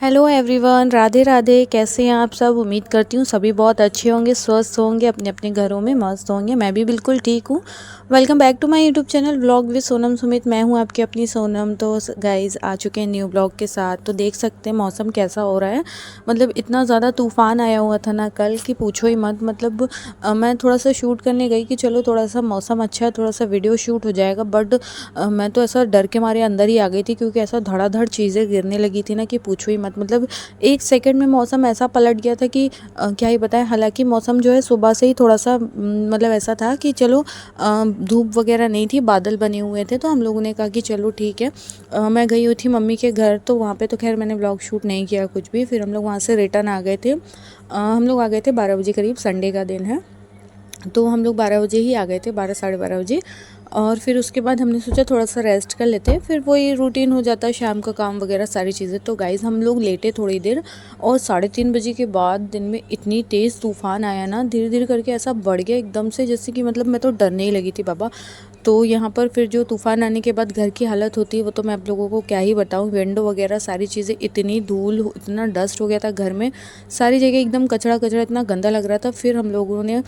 Hello everyone, Radhe Radhe. कैसे हैं आप सब? उम्मीद करती हूँ सभी बहुत अच्छे होंगे, स्वस्थ होंगे, अपने अपने घरों में मस्त होंगे। मैं भी बिल्कुल ठीक हूँ। Welcome back to my YouTube channel vlog with Sonam Sumit. मैं हूँ आपकी अपनी सोनम। तो गाइज आ चुके हैं न्यू ब्लॉग के साथ। तो देख सकते हैं मौसम कैसा हो रहा है। मतलब इतना ज़्यादा तूफ़ान आया हुआ था ना कल कि पूछो ही मत। मतलब मैं थोड़ा सा शूट करने गई कि चलो थोड़ा सा मौसम अच्छा है, थोड़ा सा वीडियो शूट हो जाएगा। बट मैं तो ऐसा डर के मारे अंदर ही आ गई थी, क्योंकि ऐसा धड़ाधड़ चीज़ें गिरने लगी थी ना कि पूछो ही मत। मतलब एक सेकंड में मौसम ऐसा पलट गया था कि क्या ही बताएं। हालांकि मौसम जो है सुबह से ही थोड़ा सा मतलब ऐसा था कि चलो धूप वगैरह नहीं थी, बादल बने हुए थे। तो हम लोगों ने कहा कि चलो ठीक है। मैं गई हुई थी मम्मी के घर, तो वहाँ पे तो खैर मैंने व्लॉग शूट नहीं किया कुछ भी। फिर हम लोग वहाँ से रिटर्न आ गए थे। हम लोग आ गए थे 12 बजे करीब, संडे का दिन है। तो हम लोग 12 बजे ही आ गए थे, 12 साढ़े 12 बजे। और फिर उसके बाद हमने सोचा थोड़ा सा रेस्ट कर लेते हैं, फिर वही रूटीन हो जाता है शाम का काम वगैरह सारी चीज़ें। तो गाइज़ हम लोग लेटे थोड़ी देर, और 3:30 बजे के बाद दिन में इतनी तेज़ तूफ़ान आया ना, धीरे धीरे करके ऐसा बढ़ गया एकदम से, जैसे कि मतलब मैं तो डरने ही लगी थी बाबा। तो यहाँ पर फिर जो तूफ़ान आने के बाद घर की हालत होती है वो तो मैं आप लोगों को क्या ही बताऊँ। विंडो वगैरह सारी चीज़ें, इतनी धूल, इतना डस्ट हो गया था घर में, सारी जगह एकदम कचरा कचरा, इतना गंदा लग रहा था। फिर हम लोगों ने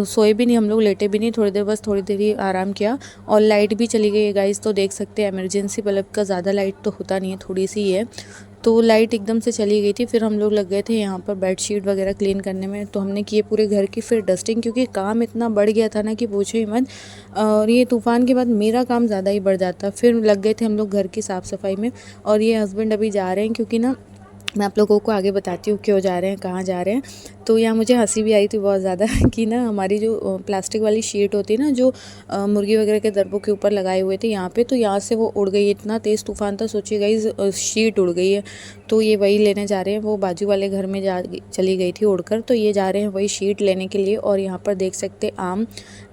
सोए भी नहीं, हम लोग लेटे भी नहीं, थोड़ी देर बस थोड़ी देर ही आराम किया। और लाइट भी चली गई है गाइस। तो देख सकते हैं इमरजेंसी बल्ब का ज़्यादा लाइट तो होता नहीं है, थोड़ी सी ही है। तो लाइट एकदम से चली गई थी। फिर हम लोग लग गए थे यहाँ पर बेडशीट वगैरह क्लीन करने में। तो हमने किए पूरे घर की फिर डस्टिंग, क्योंकि काम इतना बढ़ गया था ना कि पूछो ही मत। और ये तूफ़ान के बाद मेरा काम ज़्यादा ही बढ़ जाता। फिर लग गए थे हम लोग घर की साफ़ सफाई में। और ये हस्बैंड अभी जा रहे हैं, क्योंकि ना मैं आप लोगों को आगे बताती हूँ क्यों जा रहे हैं, कहाँ जा रहे हैं। तो यहाँ मुझे हंसी भी आई थी बहुत ज़्यादा कि ना हमारी जो प्लास्टिक वाली शीट होती है ना, जो मुर्गी वगैरह के दरबों के ऊपर लगाए हुए थे यहाँ पे, तो यहाँ से वो उड़ गई। इतना तेज़ तूफ़ान था, सोचिए गाइस शीट उड़ गई है। तो ये वही लेने जा रहे हैं। वो बाजू वाले घर में चली गई थी उड़कर, तो ये जा रहे हैं वही शीट लेने के लिए। और यहाँ पर देख सकते आम,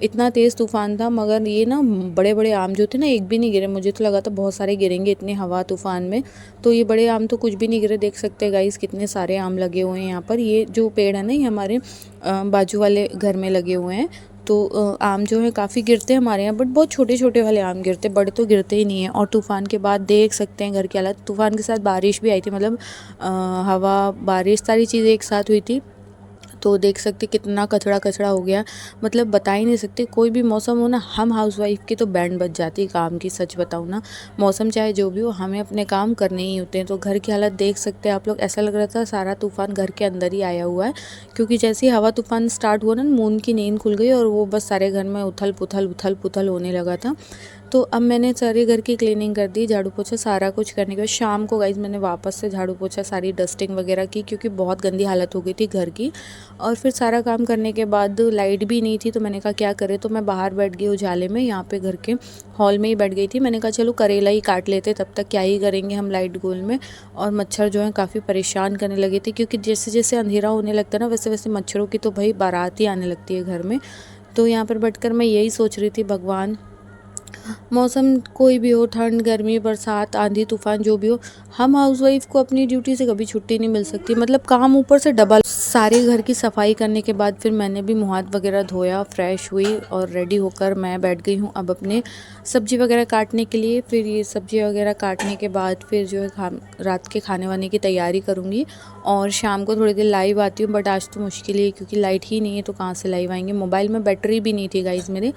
इतना तेज़ तूफ़ान था, मगर ये ना बड़े बड़े आम जो थे ना, एक भी नहीं गिरे। मुझे तो लगा था बहुत सारे गिरेंगे इतने हवा तूफ़ान में। तो ये बड़े आम तो कुछ भी नहीं गिरे। देख सकते हैं गाइस कितने सारे आम लगे हुए हैं यहाँ पर। ये जो पेड़ है ना, ये हमारे बाजू वाले घर में लगे हुए हैं। तो आम जो है काफ़ी गिरते हैं हमारे यहाँ, बट बहुत छोटे छोटे वाले आम गिरते, बड़े तो गिरते ही नहीं है। और तूफ़ान के बाद देख सकते हैं घर की हालत। तूफ़ान के साथ बारिश भी आई थी, मतलब हवा बारिश सारी चीज़ें एक साथ हुई थी। तो देख सकते कितना कचड़ा कचड़ा हो गया। मतलब बता ही नहीं सकते। कोई भी मौसम हो ना, हम हाउसवाइफ की तो बैंड बज जाती है काम की। सच बताऊँ ना, मौसम चाहे जो भी हो, हमें अपने काम करने ही होते हैं। तो घर की हालत देख सकते हैं आप लोग। ऐसा लग रहा था सारा तूफान घर के अंदर ही आया हुआ है, क्योंकि जैसे ही हवा तूफान स्टार्ट हुआ ना, मून की नींद खुल गई और वो बस सारे घर में उथल पुथल होने लगा था। तो अब मैंने सारे घर की क्लीनिंग कर दी, झाड़ू पोछा सारा कुछ करने के बाद शाम को गाइज मैंने वापस से झाड़ू पोछा सारी डस्टिंग वगैरह की, क्योंकि बहुत गंदी हालत हो गई थी घर की। और फिर सारा काम करने के बाद लाइट भी नहीं थी, तो मैंने कहा क्या करें। तो मैं बाहर बैठ गई उजाले में, यहाँ पे घर के हॉल में ही बैठ गई थी। मैंने कहा चलो करेला ही काट लेते, तब तक क्या ही करेंगे हम लाइट गोल में। और मच्छर जो है काफ़ी परेशान करने लगे थे, क्योंकि जैसे जैसे अंधेरा होने लगता है ना, वैसे वैसे मच्छरों की तो भाई बारात ही आने लगती है घर में। तो यहाँ पर बैठकर मैं यही सोच रही थी, भगवान मौसम कोई भी हो, ठंड गर्मी बरसात आंधी तूफान जो भी हो, हम हाउसवाइफ को अपनी ड्यूटी से कभी छुट्टी नहीं मिल सकती। मतलब काम ऊपर से डबल। सारे घर की सफाई करने के बाद फिर मैंने भी मुँह हाथ वगैरह धोया, फ्रेश हुई और रेडी होकर मैं बैठ गई हूँ अब अपने सब्जी वगैरह काटने के लिए। फिर ये सब्जी वगैरह काटने के बाद फिर जो है रात के खाने वाने की तैयारी करूँगी। और शाम को थोड़ी देर लाइव आती हूँ, बट आज तो मुश्किल ही है, क्योंकि लाइट ही नहीं है तो कहाँ से लाइव आएंगे। मोबाइल में बैटरी भी नहीं थी गाइज मेरे।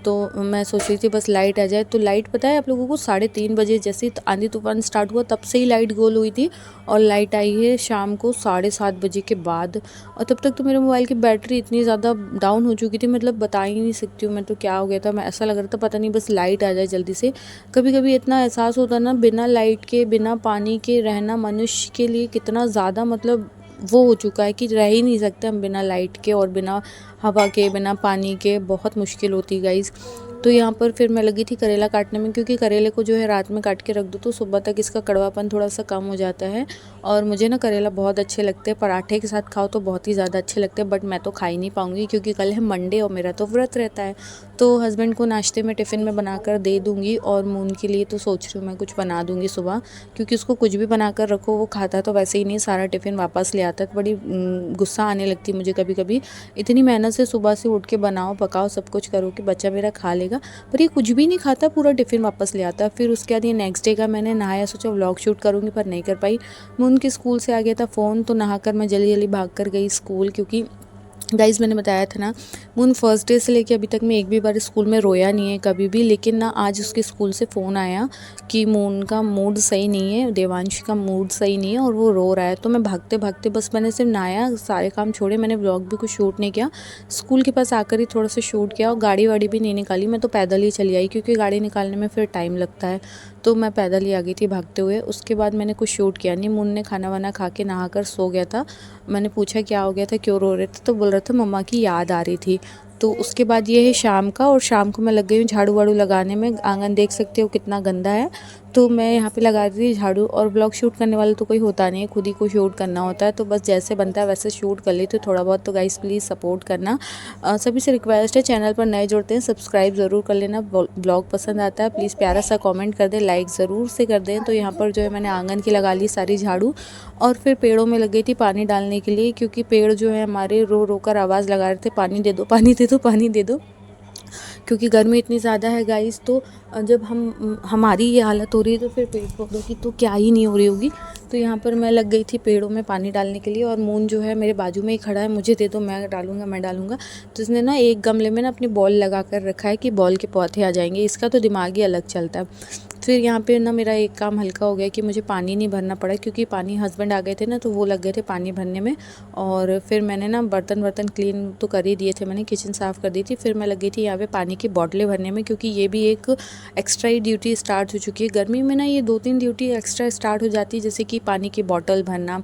तो मैं सोच रही थी बस लाइट आ जाए। तो लाइट पता है आप लोगों को, 3:30 बजे जैसे आंधी तूफान स्टार्ट हुआ तब से ही लाइट गोल हुई थी। और लाइट आई है शाम को 7:30 बजे के बाद। और तब तक तो मेरे मोबाइल की बैटरी इतनी ज़्यादा डाउन हो चुकी थी, मतलब बता ही नहीं सकती हूँ मैं तो क्या हो गया था। मैं ऐसा लग रहा था पता नहीं बस लाइट आ जाए जल्दी से। कभी कभी इतना एहसास होता ना, बिना लाइट के बिना पानी के रहना मनुष्य के लिए कितना ज़्यादा मतलब वो हो चुका है कि रह ही नहीं सकते हम बिना लाइट के और बिना हवा के बिना पानी के। बहुत मुश्किल होती गाइज़। तो यहाँ पर फिर मैं लगी थी करेला काटने में, क्योंकि करेले को जो है रात में काट के रख दो तो सुबह तक इसका कड़वापन थोड़ा सा कम हो जाता है। और मुझे ना करेला बहुत अच्छे लगते हैं, पराठे के साथ खाओ तो बहुत ही ज़्यादा अच्छे लगते हैं। बट मैं तो खा ही नहीं पाऊँगी, क्योंकि कल है मंडे और मेरा तो व्रत रहता है। तो हस्बैंड को नाश्ते में टिफ़िन में बनाकर दे दूँगी। और मून के लिए तो सोच रही हूँ मैं कुछ बना दूँगी सुबह, क्योंकि उसको कुछ भी बनाकर रखो वो खाता तो वैसे ही नहीं, सारा टिफ़िन वापस ले आता है। बड़ी गुस्सा आने लगती है मुझे कभी कभी। इतनी मेहनत से सुबह से उठ के बनाओ पकाओ सब कुछ करो कि बच्चा मेरा खा लेगा, खाएगा, पर ये कुछ भी नहीं खाता, पूरा टिफ़िन वापस ले आता। फिर उसके बाद ये नेक्स्ट डे का मैंने नहाया, सोचा व्लॉग शूट करूँगी पर नहीं कर पाई। मून के स्कूल से आ गया था फ़ोन, तो नहाकर मैं जल्दी जल्दी भाग कर गई स्कूल, क्योंकि गाइज़ मैंने बताया था ना, मून फर्स्ट डे से लेके अभी तक मैं एक भी बार स्कूल में रोया नहीं है कभी भी। लेकिन ना आज उसके स्कूल से फ़ोन आया कि मून का मूड सही नहीं है, देवांश का मूड सही नहीं है और वो रो रहा है। तो मैं भागते भागते बस मैंने सिर्फ नहाया, सारे काम छोड़े, मैंने व्लॉग भी कुछ शूट नहीं किया। स्कूल के पास आकर ही थोड़ा सा शूट किया और गाड़ी वाड़ी भी नहीं निकाली, मैं तो पैदल ही चली आई, क्योंकि गाड़ी निकालने में फिर टाइम लगता है। तो मैं पैदल ही आ गई थी भागते हुए। उसके बाद मैंने कुछ शूट किया नहीं। मून ने खाना वाना खा के नहा कर सो गया था। मैंने पूछा क्या हो गया था, क्यों रो रहे थे, तो बोल रहा था मम्मा की याद आ रही थी। तो उसके बाद ये है शाम का, और शाम को मैं लग गई हूँ झाड़ू वाड़ू लगाने में। आंगन देख सकते हो कितना गंदा है, तो मैं यहाँ पे लगा दी थी झाड़ू। और ब्लॉग शूट करने वाला तो कोई होता नहीं है, खुद ही को शूट करना होता है, तो बस जैसे बनता है वैसे शूट कर ली। तो थोड़ा बहुत तो गाइस प्लीज़ सपोर्ट करना। सभी से रिक्वेस्ट है, चैनल पर नए जुड़ते हैं सब्सक्राइब ज़रूर कर लेना। ब्लॉग पसंद आता है प्लीज़ प्यारा सा कमेंट कर दें, लाइक ज़रूर से कर दें। तो यहाँ पर जो है मैंने आंगन की लगा ली सारी झाड़ू, और फिर पेड़ों में लग गई थी पानी डालने के लिए, क्योंकि पेड़ जो है हमारे रो रो कर आवाज़ लगा रहे थे, पानी दे दो पानी दे दो पानी दे दो, क्योंकि गर्मी इतनी ज़्यादा है गाइस। तो जब हमारी ये हालत हो रही है तो फिर पेड़ पौधों की तो क्या ही नहीं हो रही होगी। तो यहाँ पर मैं लग गई थी पेड़ों में पानी डालने के लिए, और मून जो है मेरे बाजू में ही खड़ा है, मुझे दे दो मैं डालूंगा मैं डालूंगा। तो इसने ना एक गमले में ना अपनी बॉल लगा कर रखा है कि बॉल के पौधे आ जाएंगे, इसका तो दिमाग ही अलग चलता है। फिर यहाँ पे ना मेरा एक काम हल्का हो गया कि मुझे पानी नहीं भरना पड़ा, क्योंकि पानी हस्बैंड आ गए थे ना, तो वो लग गए थे पानी भरने में। और फिर मैंने ना बर्तन क्लीन तो कर ही दिए थे, मैंने किचन साफ़ कर दी थी। फिर मैं लग गई थी यहाँ पे पानी की बॉटलें भरने में, क्योंकि ये भी एक एक्स्ट्रा ही ड्यूटी स्टार्ट हो चुकी है गर्मी में ना। ये 2-3 ड्यूटी एक्स्ट्रा स्टार्ट हो जाती है, जैसे कि पानी की बॉटल भरना,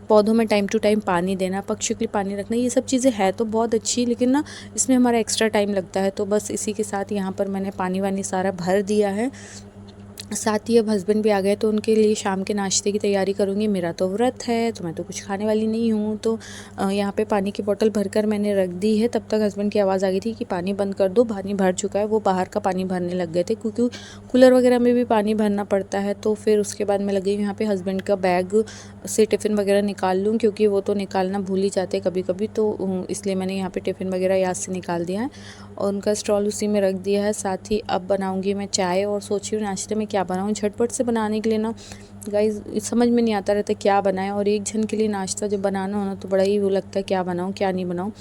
पौधों में टाइम टू टाइम पानी देना, पक्षियों के लिए पानी रखना। ये सब चीज़ें है तो बहुत अच्छी, लेकिन ना इसमें हमारा एक्स्ट्रा टाइम लगता है। तो बस इसी के साथ यहाँ पर मैंने पानी वानी सारा भर दिया है। साथ ही अब हस्बैंड भी आ गए, तो उनके लिए शाम के नाश्ते की तैयारी करूँगी। मेरा तो व्रत है, तो मैं तो कुछ खाने वाली नहीं हूँ। तो यहाँ पे पानी की बोतल भरकर मैंने रख दी है। तब तक हस्बैंड की आवाज़ आ गई थी कि पानी बंद कर दो, पानी भर चुका है। वो बाहर का पानी भरने लग गए थे, क्योंकि कूलर वगैरह में भी पानी भरना पड़ता है। तो फिर उसके बाद मैं लगी यहाँ पे हस्बैंड का बैग से टिफ़िन वगैरह निकाल लूँ, क्योंकि वो तो निकालना भूल ही जाते कभी कभी, तो इसलिए मैंने यहाँ पर टिफ़िन वगैरह याद से निकाल दिया है और उनका स्टॉल उसी में रख दिया है। साथ ही अब बनाऊँगी मैं चाय, और सोच रही हूँ नाश्ते में क्या बनाऊँ। झटपट से बनाने के लिए ना गाइस समझ में नहीं आता रहता क्या बनाएं, और एक जन के लिए नाश्ता जब बनाना हो ना तो बड़ा ही वो लगता है क्या बनाऊं क्या नहीं बनाऊं।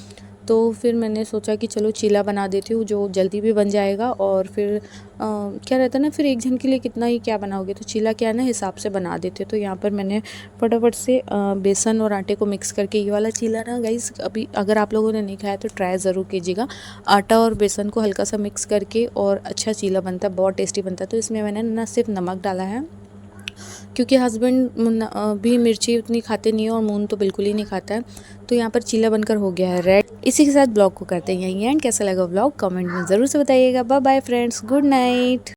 तो फिर मैंने सोचा कि चलो चीला बना देती हूँ, जो जल्दी भी बन जाएगा। और फिर क्या रहता है ना, फिर एक जन के लिए कितना ही क्या बनाओगे, तो चीला क्या है ना हिसाब से बना देते। तो यहाँ पर मैंने फटाफट से बेसन और आटे को मिक्स करके, ये वाला चीला ना गाइस अभी अगर आप लोगों ने नहीं खाया तो ट्राई ज़रूर कीजिएगा। आटा और बेसन को हल्का सा मिक्स करके और अच्छा चीला बनता है, बहुत टेस्टी बनता है। तो इसमें मैंने ना सिर्फ नमक डाला है, क्योंकि हस्बैंड भी मिर्ची उतनी खाते नहीं है और मून तो बिल्कुल ही नहीं खाता है। तो यहाँ पर चीला बनकर हो गया है रेड। इसी के साथ ब्लॉग को करते हैं यहीं एंड। कैसा लगा ब्लॉग कमेंट में ज़रूर से बताइएगा। Bye bye friends, good night.